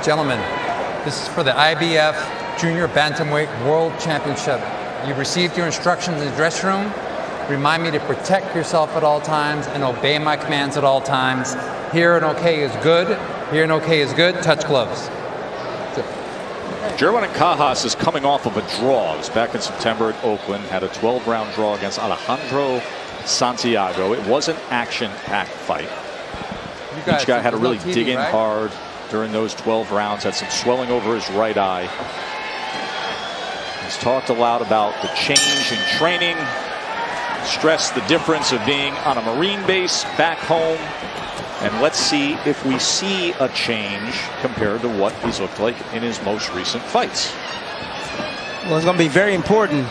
Gentlemen, this is for the IBF Junior Bantamweight World Championship. You've received your instructions in the dressing room. Remind me to protect yourself at all times and obey my commands at all times. Here and okay is good. Here and okay is good. Touch gloves. Jero Ancajas is coming off of a draw. It was back in September at Oakland. Had a 12-round draw against Alejandro Santiago. It was an action-packed fight. Each guy had to really dig in hard during those 12 rounds. Had some swelling over his right eye. He's talked a lot about the change in training. Stressed the difference of being on a Marine base back home. And let's see if we see a change compared to what he's looked like in his most recent fights. Well, it's going to be very important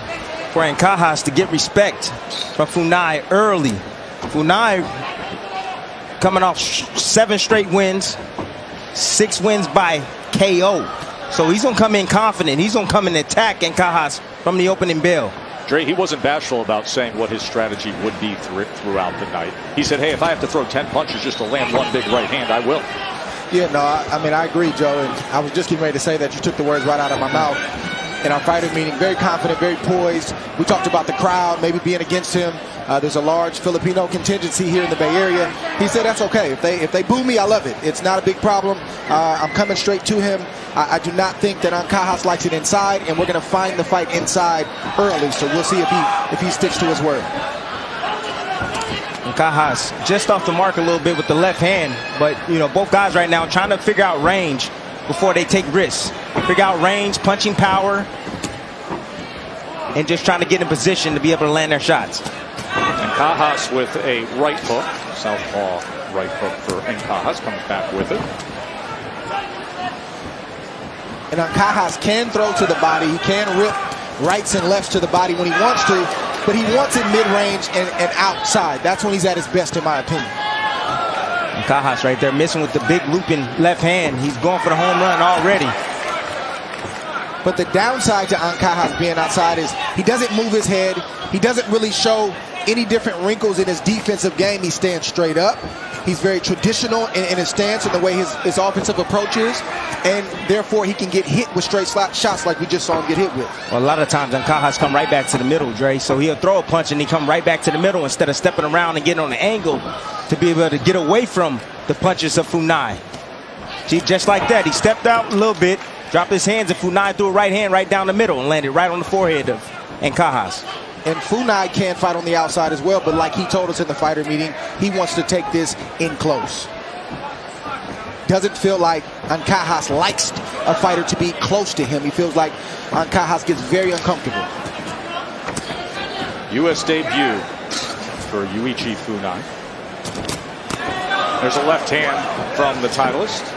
for Ancajas to get respect from Funai early. Funai coming off 7 straight wins, 6 wins by KO. So he's going to come in confident. He's going to come and attack Ancajas from the opening bell. Dre, he wasn't bashful about saying what his strategy would be throughout the night. He said, hey, if I have to throw 10 punches just to land one big right hand, I will. Yeah, no, I mean, I agree, Joe. And I was just getting ready to say that you took the words right out of my mouth. In our fighter meeting, very confident, very poised. We talked about the crowd maybe being against him. There's a large Filipino contingency here in the Bay Area. He said that's okay. If they boo me, I love it. It's not a big problem. I'm coming straight to him. I do not think that Ancajas likes it inside, and we're going to find the fight inside early. So we'll see if he sticks to his word. Ancajas just off the mark a little bit with the left hand, but you know, both guys right now trying to figure out range before they take risks. Figure out range, punching power, and just trying to get in position to be able to land their shots. Ancajas with a right hook, southpaw right hook for Ancajas, comes back with it. And Ancajas can throw to the body. He can rip rights and lefts to the body when he wants to, but he wants it mid-range and outside. That's when he's at his best, in my opinion. Ancajas right there missing with the big looping left hand. He's going for the home run already. But the downside to Ancajas being outside is he doesn't move his head. He doesn't really show any different wrinkles in his defensive game. He stands straight up. He's very traditional in his stance and the way his offensive approach is. And therefore, he can get hit with straight shots like we just saw him get hit with. Well, a lot of times, Ancajas come right back to the middle, Dre. So he'll throw a punch and he come right back to the middle instead of stepping around and getting on the angle to be able to get away from the punches of Funai. See, just like that, he stepped out a little bit, dropped his hands, and Funai threw a right hand right down the middle and landed right on the forehead of Ancajas. And Funai can fight on the outside as well, but like he told us in the fighter meeting, he wants to take this in close. Doesn't feel like Ancajas likes a fighter to be close to him. He feels like Ancajas gets very uncomfortable. U.S. debut for Yuichi Funai. There's a left hand from the titleist.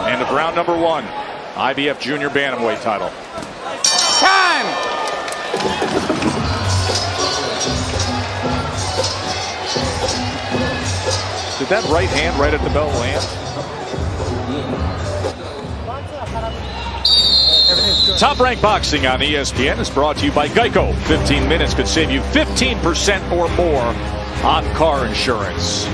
End of round number 1. IBF Junior Bantamweight title. Time! Did that right hand right at the bell land? Top Rank Boxing on ESPN is brought to you by Geico. 15 minutes could save you 15% or more on car insurance.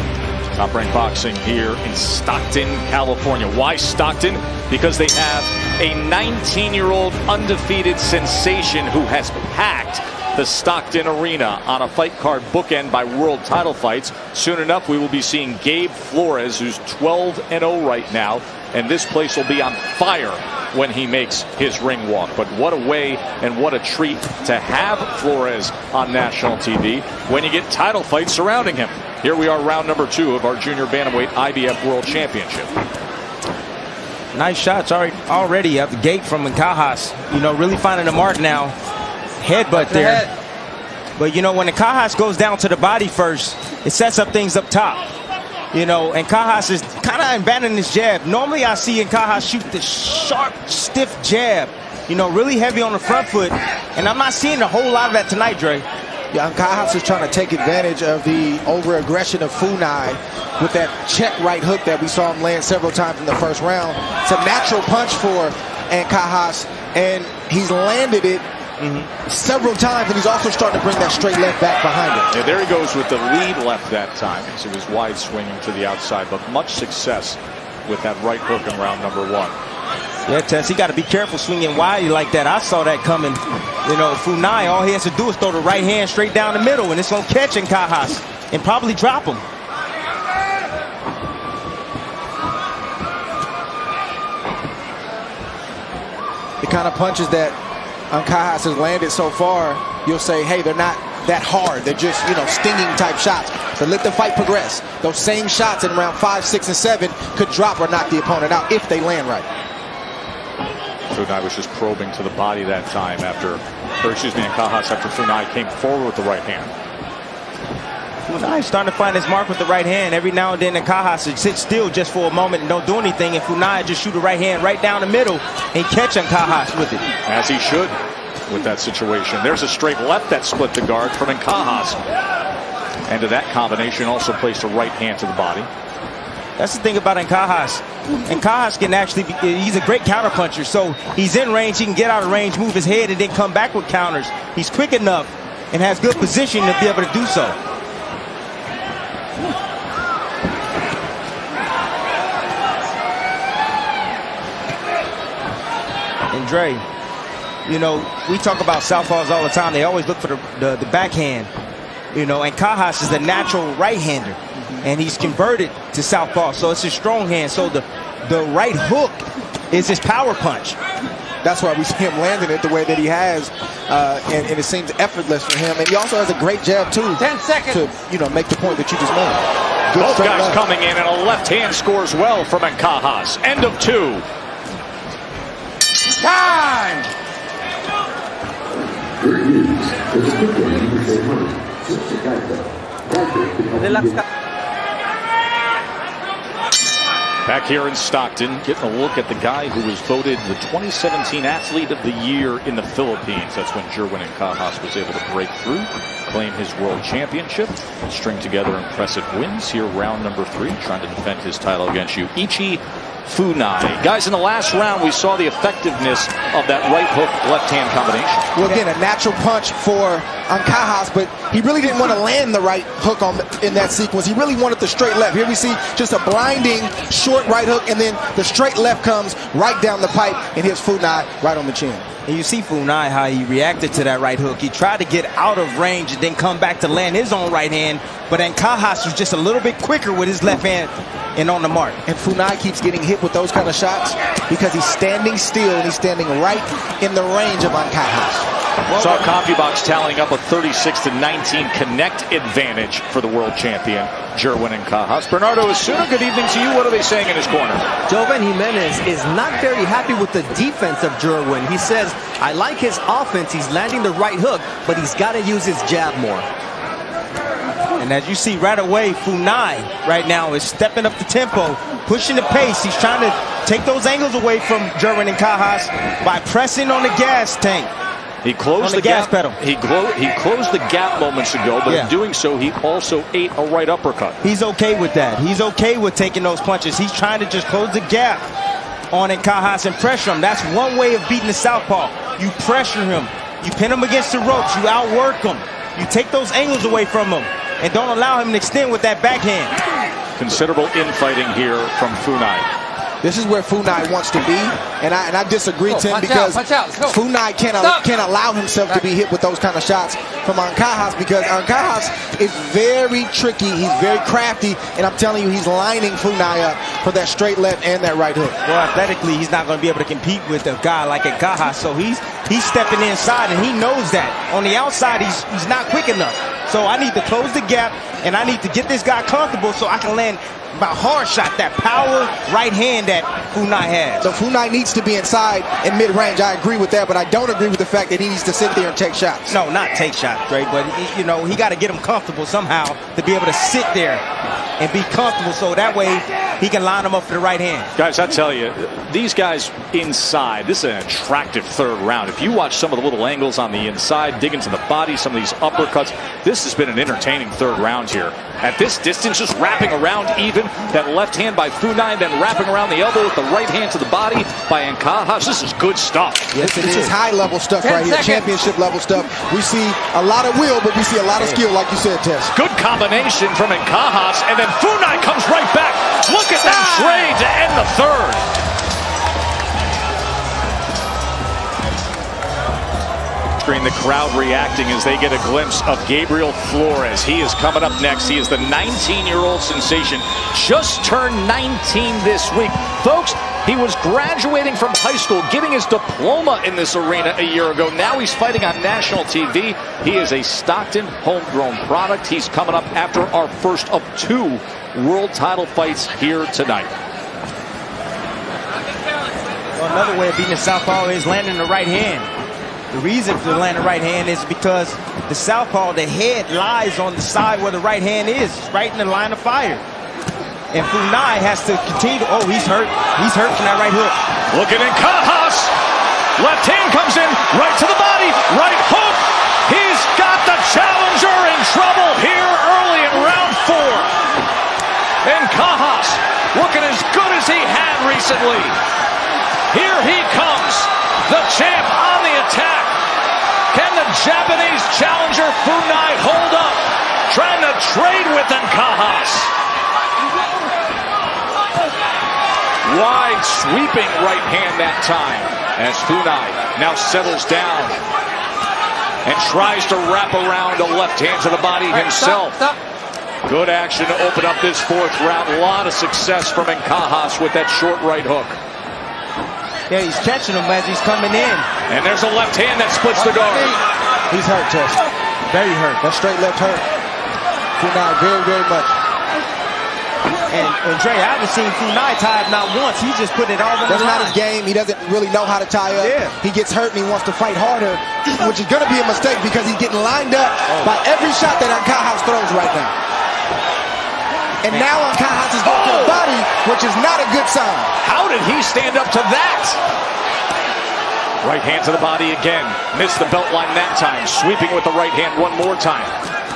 Top Rank Boxing here in Stockton, California. Why Stockton? Because they have a 19-year-old undefeated sensation who has packed the Stockton Arena on a fight card bookend by world title fights. Soon enough, we will be seeing Gabe Flores, who's 12-0 right now, and this place will be on fire when he makes his ring walk. But what a way and what a treat to have Flores on national TV when you get title fights surrounding him. Here we are, round number 2 of our Junior Bantamweight IBF World Championship. Nice shots already out the gate from Ancajas. You know, really finding the mark now. Headbutt there. But, you know, when Ancajas goes down to the body first, it sets up things up top. You know, Ancajas is kind of abandoning his jab. Normally I see Ancajas shoot the sharp, stiff jab. You know, really heavy on the front foot. And I'm not seeing a whole lot of that tonight, Dre. Yeah, Ankahas is trying to take advantage of the over-aggression of Funai with that check right hook that we saw him land several times in the first round. It's a natural punch for Ankahas, and he's landed it several times, and he's also starting to bring that straight left back behind him. Yeah, there he goes with the lead left that time. So it was wide swinging to the outside, but much success with that right hook in round number 1. Yeah, Tess, he got to be careful swinging wide like that. I saw that coming. You know, Funai, all he has to do is throw the right hand straight down the middle, and it's going to catch Ankahas and probably drop him. The kind of punches that Ankahas has landed so far, you'll say, hey, they're not that hard. They're just, you know, stinging type shots. But let the fight progress. Those same shots in round 5, 6, and 7 could drop or knock the opponent out if they land right. Funai was just probing to the body that time Ankahas after Funai came forward with the right hand. Funai starting to find his mark with the right hand. Every now and then Ankahas would sit still just for a moment and don't do anything, and Funai just shoot a right hand right down the middle and catch Ankahas with it. As he should with that situation. There's a straight left that split the guard from Ankahas. And to that combination also placed a right hand to the body. That's the thing about Ankahas. Ankahas can actually be, he's a great counterpuncher, so he's in range, he can get out of range, move his head, and then come back with counters. He's quick enough and has good position to be able to do so. And Dre, you know, we talk about southpaws all the time. They always look for the backhand. You know, Ankahas is a natural right-hander, and he's converted to southpaw, so it's his strong hand. So the right hook is his power punch. That's why we see him landing it the way that he has, and it seems effortless for him. And he also has a great jab too. 10 seconds to, you know, make the point that you just made. Good Both guys left. coming in, and a left hand scores well from Ankahas. End of 2. Time! Back here in Stockton, getting a look at the guy who was voted the 2017 Athlete of the Year in the Philippines. That's when Jerwin Ankahas was able to break through, claim his world championship, string together impressive wins. Here, round number 3, trying to defend his title against Yuichi Funai. Guys, in the last round, we saw the effectiveness of that right hook left hand combination. Well, again, a natural punch for Ankahas, but he really didn't want to land the right hook in that sequence. He really wanted the straight left. Here we see just a blinding short right hook, and then the straight left comes right down the pipe and hits Funai right on the chin. And you see Funai, how he reacted to that right hook. He tried to get out of range and then come back to land his own right hand, but Ankahas was just a little bit quicker with his left hand and on the mark. And Funai keeps getting hit with those kind of shots because he's standing still and he's standing right in the range of Ankahas. Saw CompuBox tallying up a 36-19 connect advantage for the world champion, Jerwin Ankahas. Bernardo Osuna, good evening to you. What are they saying in his corner? Jovan Jimenez is not very happy with the defense of Jerwin. He says, I like his offense. He's landing the right hook, but he's got to use his jab more. And as you see right away, Funai right now is stepping up the tempo, pushing the pace. He's trying to take those angles away from Jerwin Ankahas by pressing on the gas tank. He closed the gas gap. pedal. He closed the gap moments ago, but in doing so, he also ate a right uppercut. He's okay with that. He's okay with taking those punches. He's trying to just close the gap on Ankahas and pressure him. That's one way of beating the southpaw. You pressure him. You pin him against the ropes. You outwork him. You take those angles away from him and don't allow him to extend with that backhand. Considerable infighting here from Funai. This is where Funai wants to be, and I disagree, Tim, because Funai can't allow himself to be hit with those kind of shots from Ankahas, because Ankahas is very tricky, he's very crafty, and I'm telling you, he's lining Funai up for that straight left and that right hook. Well, athletically, he's not going to be able to compete with a guy like Ankahas, so he's stepping inside, and he knows that. On the outside, he's not quick enough. So I need to close the gap, and I need to get this guy comfortable so I can land my hard shot, that power right hand that Funai has. So Funai needs to be inside in mid-range. I agree with that, but I don't agree with the fact that he needs to sit there and take shots. No, not take shots, Dre, but you know, he got to get him comfortable somehow to be able to sit there and be comfortable, so that way he can line him up for the right hand. Guys, I tell you, these guys inside, this is an attractive third round. If you watch some of the little angles on the inside, dig into the body, some of these uppercuts, this has been an entertaining third round here. At this distance, just wrapping around even. That left hand by Funai, then wrapping around the elbow with the right hand to the body by Ankahas. This is good stuff. Yes, this is high-level stuff right here, championship-level stuff. We see a lot of will, but we see a lot of skill, like you said, Tess. Good combination from Ankahas, and then Funai comes right back. Look at that trade to end the third. The crowd reacting as they get a glimpse of Gabriel Flores. He is coming up next. He is the 19-year-old sensation, just turned 19 this week. Folks, he was graduating from high school, getting his diploma in this arena a year ago. Now he's fighting on national TV. He is a Stockton homegrown product. He's coming up after our first of 2 world title fights here tonight. Well, another way of beating the southpaw is landing the right hand. The reason for landing the right hand is because the southpaw, the head lies on the side where the right hand is, right in the line of fire. And Funai has to continue. Oh, he's hurt. He's hurt from that right hook. Look at Ankahas. Left hand comes in, right to the body, right hook. He's got the challenger in trouble here early in round 4. Ankahas looking as good as he had recently. Here he comes, the champ on the attack. Can the Japanese challenger Funai hold up? Trying to trade with Ankahas. Wide sweeping right hand that time as Funai now settles down and tries to wrap around a left hand to the body himself. Good action to open up this 4th round. A lot of success from Ankahas with that short right hook. Yeah, he's catching him as he's coming in. And there's a left hand that splits the guard. He's hurt, Tess. Very hurt. That straight left hurt. Funai very, very much. And Dre, I haven't seen Funai tie up not once. He's just put it all on the line. That's not his game. He doesn't really know how to tie up. Yeah. He gets hurt and he wants to fight harder, which is going to be a mistake because he's getting lined up by every shot that Ankahas throws right now. And now Ankahas is going to the body, which is not a good sign. How did he stand up to that? Right hand to the body again. Missed the belt line that time. Sweeping with the right hand one more time.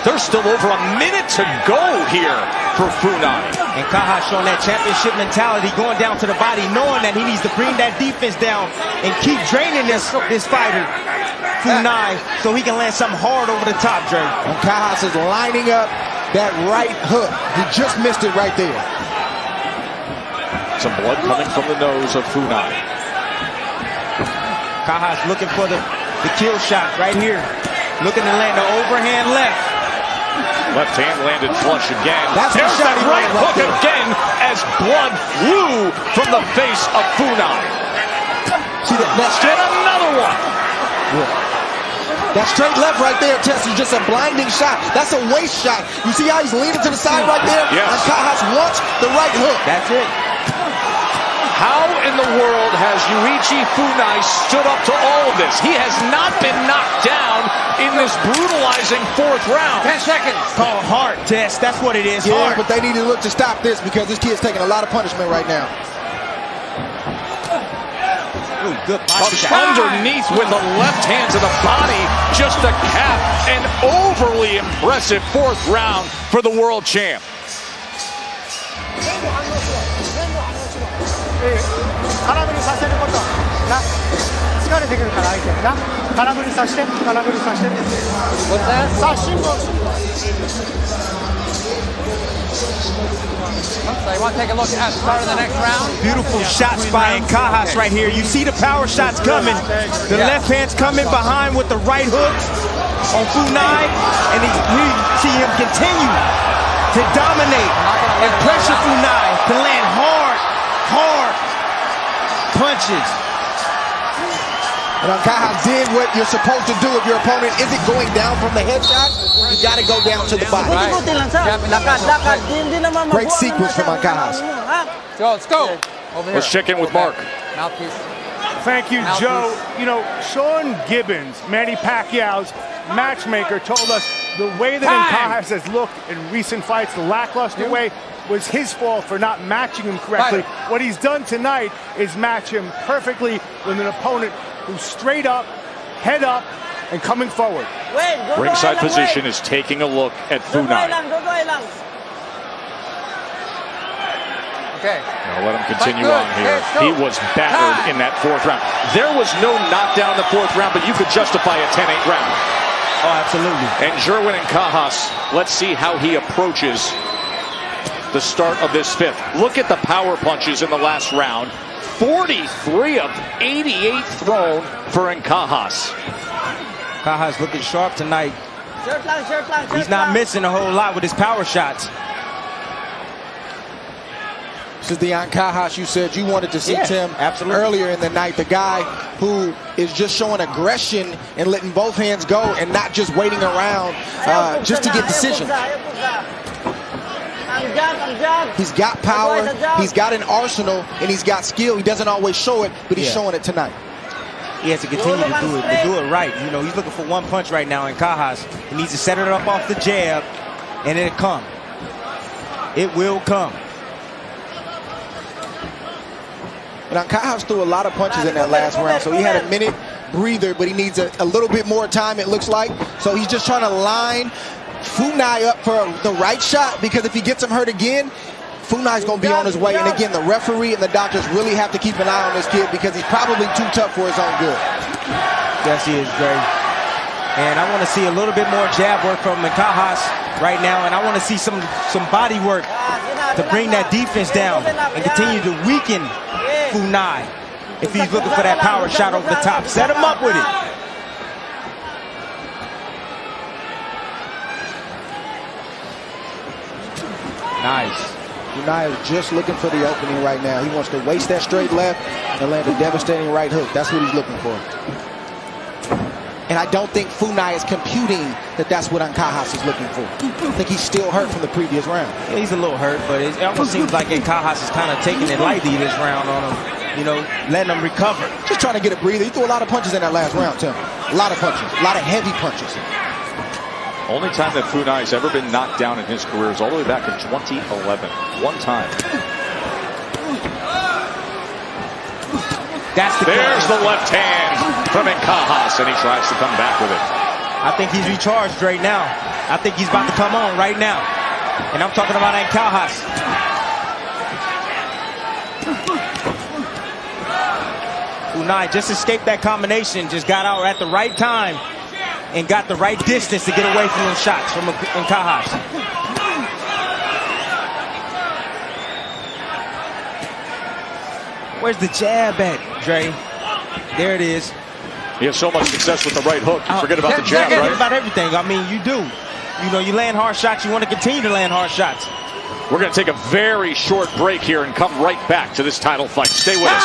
There's still over a minute to go here for Funai. Ankahas showing that championship mentality, going down to the body, knowing that he needs to bring that defense down and keep draining this fighter, Funai, so he can land something hard over the top, Dre. Ankahas is lining up that right hook. He just missed it right there. Some blood coming from the nose of Funai. Ankahas looking for the kill shot right here. Looking to land the overhand left. Left hand landed flush again. There's that right hook again as blood flew from the face of Funai. See that And another one. Yeah. That straight left right there, Tess, is just a blinding shot. That's a waist shot. You see how he's leaning to the side right there? Yes. Ankahas wants the right hook. That's it. How in the world has Yuichi Funai stood up to all of this? He has not been knocked down in this brutalizing 4th round. 10 seconds. Called heart, Tess. That's what it is. Yeah, Heart. but they need to look to stop this because this kid's taking a lot of punishment right now. Ooh, good body shot. Underneath with the left hand to the body, just a cap. An overly impressive 4th round for the world champ. 空振りさせることな疲れてくるから相手な空振りさせて空振りさせてさあ辛抱 So you want to take a look at the start of the next round? Beautiful shots by Ankahas right here. You see the power shots coming. The left hand's coming behind with the right hook on Funai, and you see him continue to dominate and pressure Funai to land hard punches. And Ankahas did what you're supposed to do if your opponent isn't going down from the headshot. You got to go down to the body. Great sequence from Ankahas. Let's go. Over here. Let's check in with Mark. Mouthpiece. Thank you, Joe. You know, Sean Gibbons, Manny Pacquiao's matchmaker, told us the way that Ankahas has looked in recent fights, the lackluster way, was his fault for not matching him correctly. Right. What he's done tonight is match him perfectly with an opponent who's straight up, head up, and coming forward. Ringside position is taking a look at Funai. Okay. Now let him continue on here. He was battered in that 4th round. There was no knockdown in the 4th round, but you could justify a 10-8 round. Oh, absolutely. And Jerwin and Kajas, let's see how he approaches the start of this 5th. Look at the power punches in the last round. 43 of 88 thrown for Kajas. Kajas looking sharp tonight. He's not missing a whole lot with his power shots. This is the Kajas you said you wanted to see, Tim, earlier in the night. The guy who is just showing aggression and letting both hands go and not just waiting around just to get decisions. He's got power, he's got an arsenal, and he's got skill. He doesn't always show it, but he's showing it tonight. He has to continue to do it right. You know, he's looking for one punch right now in Kajas. He needs to set it up off the jab, and it'll come. It will come. And Kajas threw a lot of punches in that last round, so he had a minute breather, but he needs a little bit more time, it looks like. So he's just trying to line Funai up for the right shot, because if he gets him hurt again, Funai's going to be on his way. And again, the referee and the doctors really have to keep an eye on this kid, because he's probably too tough for his own good. Yes, he is, Dre. And I want to see a little bit more jab work from Kajas right now, and I want to see some body work to bring that defense down and continue to weaken Funai if he's looking for that power shot over the top. Set him up with it. Nice. Funai is just looking for the opening right now. He wants to waste that straight left and land a devastating right hook. That's what he's looking for. And I don't think Funai is computing that that's what Kajas is looking for. I think he's still hurt from the previous round. Yeah, he's a little hurt, but it almost seems like Kajas is kind of taking it lightly this round on him. You know, letting him recover. Just trying to get a breather. He threw a lot of punches in that last round, Tim. A lot of punches. A lot of heavy punches. Only time that Funai's ever been knocked down in his career is all the way back in 2011. One time. There's the left hand from Kajas, and he tries to come back with it. I think he's recharged right now. I think he's about to come on right now. And I'm talking about Kajas. Funai just escaped that combination, just got out at the right time and got the right distance to get away from those shots from Kajas. Where's the jab at, Dre? There it is. He has so much success with the right hook. You forget about the jab, right? Forget about everything. I mean, you do. You know, you land hard shots. You want to continue to land hard shots. We're going to take a very short break here and come right back to this title fight. Stay with us.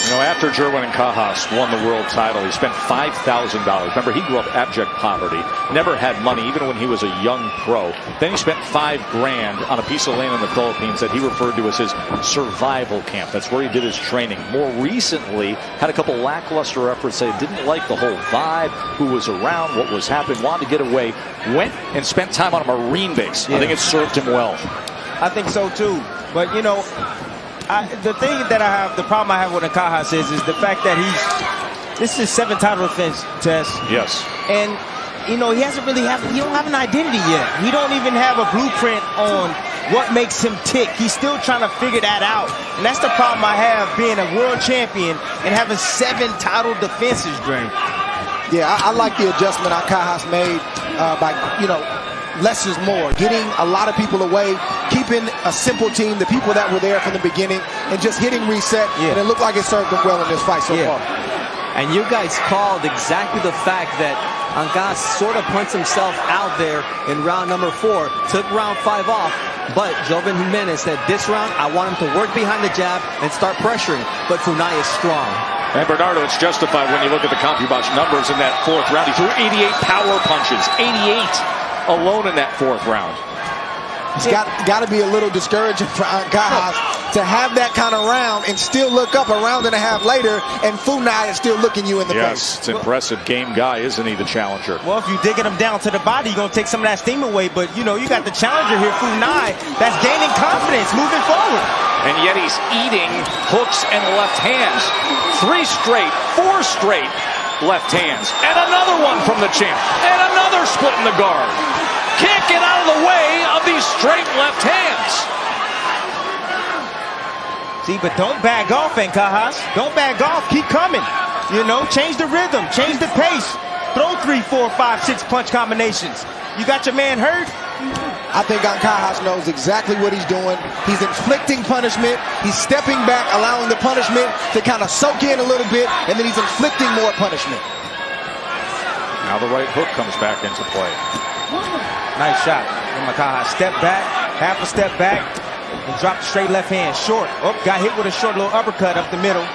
You know, after Jerwin and Kajas won the world title, he spent $5,000. Remember, he grew up abject poverty, never had money, even when he was a young pro. Then he spent $5,000 on a piece of land in the Philippines that he referred to as his survival camp. That's where he did his training. More recently, had a couple lackluster efforts. Say didn't like the whole vibe, who was around, what was happening, wanted to get away, went and spent time on a Marine base. Yeah. I think it served him well. I think so too. But you know, the thing that the problem I have with Kajas is the fact that this is his 7th title defense test. Yes. And, you know, he don't have an identity yet. He don't even have a blueprint on what makes him tick. He's still trying to figure that out. And that's the problem I have being a world champion and having 7 title defenses, Dre. Yeah, I like the adjustment Kajas made by, you know, less is more, getting a lot of people away, keeping a simple team, the people that were there from the beginning, and just hitting reset. And it looked like it served them well in this fight so far. And you guys called exactly the fact that Kajas sort of punched himself out there in round number 4, took round 5 off, but Joven Jimenez said this round I want him to work behind the jab and start pressuring, but Funai is strong. And Bernardo, it's justified when you look at the CompuBox numbers in that 4th round. He threw 88 power punches, 88 alone in that 4th round. It's got to be a little discouraging for Kajas to have that kind of round and still look up a round and a half later, and Funai is still looking you in the face. Yes, it's impressive. Game guy, isn't he, the challenger? Well, if you're digging him down to the body, you're going to take some of that steam away. But, you know, you got the challenger here, Funai, that's gaining confidence moving forward. And yet he's eating hooks and left hands. 3 straight, 4 straight left hands. And another one from the champ. And another split in the guard. Can't get out of the way of these straight left hands. See, but don't back off, Ankahas. Don't back off. Keep coming. You know, change the rhythm, change the pace. Throw 3, 4, 5, 6 punch combinations. You got your man hurt? I think Ankahas knows exactly what he's doing. He's inflicting punishment. He's stepping back, allowing the punishment to kind of soak in a little bit, and then he's inflicting more punishment. Now the right hook comes back into play. Nice shot. Ankahas step back, half a step back, and drop the straight left hand. Short. Oh, got hit with a short little uppercut up the middle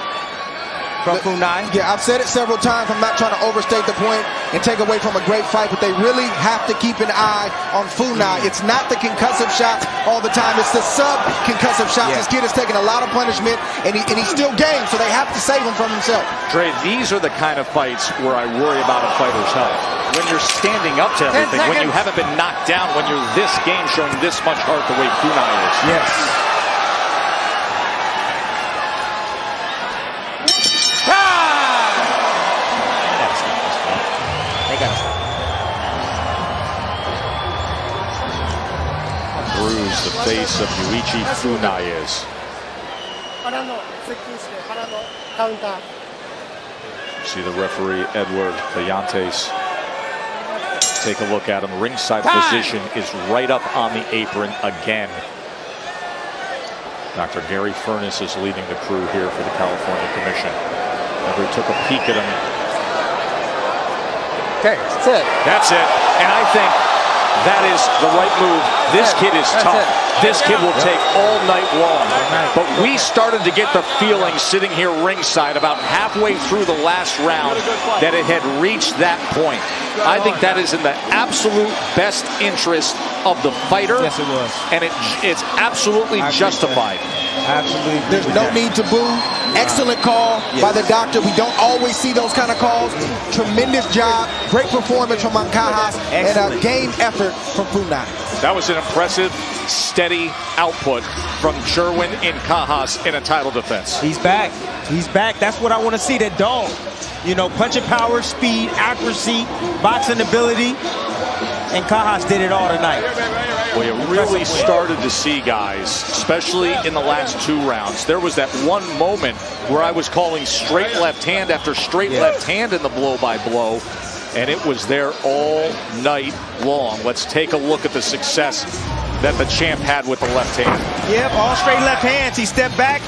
from Funai. Yeah, I've said it several times. I'm not trying to overstate the point and take away from a great fight, but they really have to keep an eye on Funai. It's not the concussive shots all the time. It's the sub-concussive shots. Yeah. This kid has taken a lot of punishment, and he's still game, so they have to save him from himself. Dre, these are the kind of fights where I worry about a fighter's health. When you're standing up to everything, when you haven't been knocked down, when you're this game showing this much heart the way Funai is. Yes. Bruise the face of Yuichi Funai is. See the referee Edward Leontes take a look at him. Ringside position is right up on the apron again. Dr. Gary Furness is leading the crew here for the California Commission. Every took a peek at him. Okay, that's it. That's it. And I think that is the right move. This kid is tough. This kid will take all night long. But we started to get the feeling sitting here ringside about halfway through the last round that it had reached that point. I think that is in the absolute best interest of the fighter. Yes, it was. And it's absolutely justified. Absolutely. There's no need to boo. Excellent call by the doctor. We don't always see those kind of calls. Tremendous job. Great performance from Ankahas and a game effort from Funai. That was an impressive, steady output from Jerwin Ankahas in a title defense. He's back. He's back. That's what I want to see, that dog. You know, punching power, speed, accuracy, boxing ability. Ankahas did it all tonight. Well, you really started to see, guys, especially in the last 2 rounds. There was that one moment where I was calling straight left hand after straight left hand in the blow-by-blow, and it was there all night long. Let's take a look at the success that the champ had with the left hand. Yep, all straight left hands. He stepped back,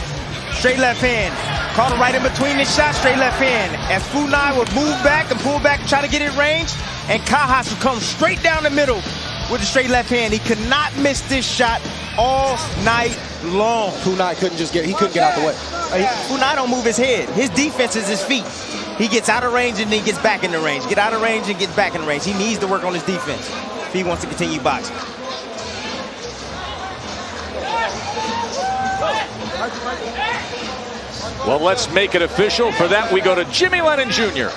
straight left hand. Caught him right in between the shots, straight left hand. As Funai would move back and pull back and try to get in range, and Ankahas would come straight down the middle with the straight left hand. He could not miss this shot all night long. Funai couldn't get out the way. Funai don't move his head. His defense is his feet. He gets out of range and then gets back in the range. Get out of range and gets back in the range. He needs to work on his defense if he wants to continue boxing. Well, let's make it official. For that, we go to Jimmy Lennon Jr.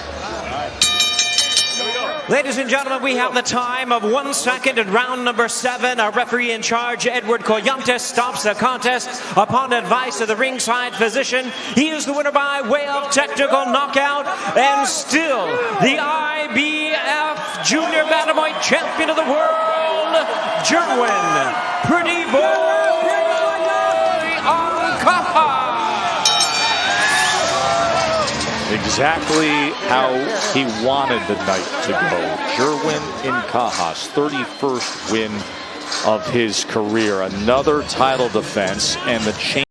Ladies and gentlemen, we have the time of 1 second in round number 7. Our referee in charge, Edward Collantes, stops the contest upon advice of the ringside physician. He is the winner by way of technical knockout, and still the IBF Junior Bantamweight Champion of the World, Jerwin Pretty Boy Ankahas. Exactly how he wanted the night to go. Jerwin Ankahas, 31st win of his career. Another title defense, and the change.